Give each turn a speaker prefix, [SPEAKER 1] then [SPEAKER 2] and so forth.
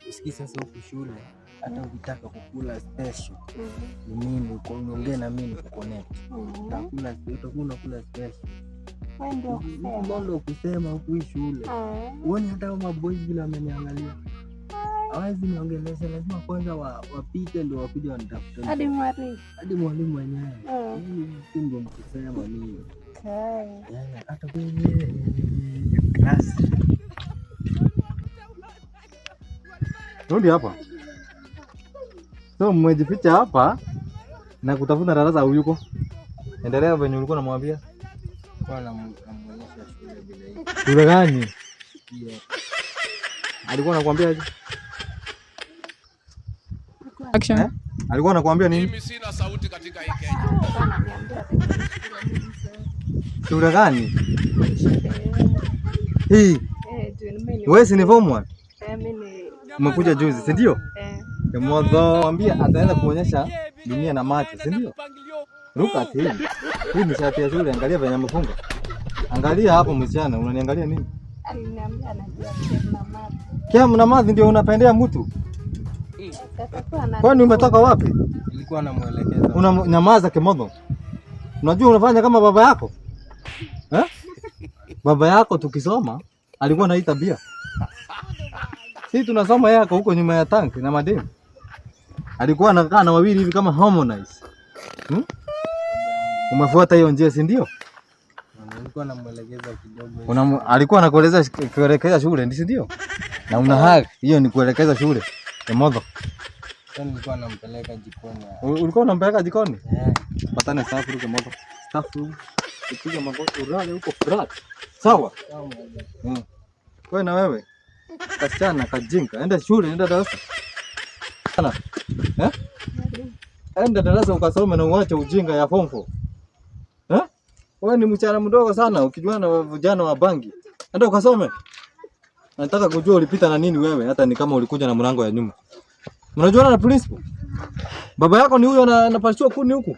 [SPEAKER 1] Usikii sasa huku shule hata ukitaka kukula special ni mimi uko unaongea na mimi kuconnect. Utakula unakula special. Wewe ndio kusema huku shule. Uone hata maboy vile wameniangalia. Hawezi niongelesha, lazima kwanza wapite ndio wakuje wanitafuta. Hadi mwalimu mwenyewe. Hii ndio mkusema mimi. Hata kwenye klasi.
[SPEAKER 2] Rudi hapa. So mmejificha hapa na kutafuta darasa huyuko. Endelea venye ulikuwa unamwambia.
[SPEAKER 1] Kwa namuonyesha shule bila hiyo.
[SPEAKER 2] Shule gani? Alikuwa anakuambia aje?
[SPEAKER 3] Action.
[SPEAKER 2] Alikuwa anakuambia nini?
[SPEAKER 4] Mimi sina sauti katika hii Kenya.
[SPEAKER 2] Shule gani? Hii. Wewe si ni form 1? Umekuja juzi, si ndio? Mwambia ataenda kuonyesha dunia na macho, si ndio? Ruka hii. Hii ni shati ya shule, angalia venye amefunga. Angalia hapo msichana, unaniangalia nini?
[SPEAKER 5] Aliniambia anajua kuna math.
[SPEAKER 2] Kia mna math ndio unapendea mtu? Kwani umetoka wapi?
[SPEAKER 1] Nilikuwa namuelekeza.
[SPEAKER 2] Unanyamaza Kimodo. Unajua unafanya kama baba yako? Baba yako tukisoma alikuwa anaita bia. Sisi tunasoma yako huko nyuma ya tank na mademu. Alikuwa anakaa na wawili hivi kama Harmonize. Umefuata hiyo njia, si ndio?
[SPEAKER 1] Nilikuwa namuelekeza kidogo.
[SPEAKER 2] Alikuwa anakuelekeza shule, si ndio? Na una haki hiyo ni kuelekeza shule. Kimodo.
[SPEAKER 1] Sasa nilikuwa nampeleka jikoni.
[SPEAKER 2] Ulikuwa unampeleka jikoni? Patana safu huko Kimodo. Safu. Ukipiga magoti urale huko flat. Sawa? Wewe na wewe. Kasichana kajinga, enda shule, enda darasa. Sana. Enda darasa ukasome na uache ujinga ya form 4. Wewe ni mchana mdogo sana ukijua na vijana wa bangi. Enda ukasome. Nataka kujua ulipita na nini wewe, hata ni kama ulikuja na mlango ya nyuma. Unajua na principal? Baba yako ni huyo anapashwa kuni huku.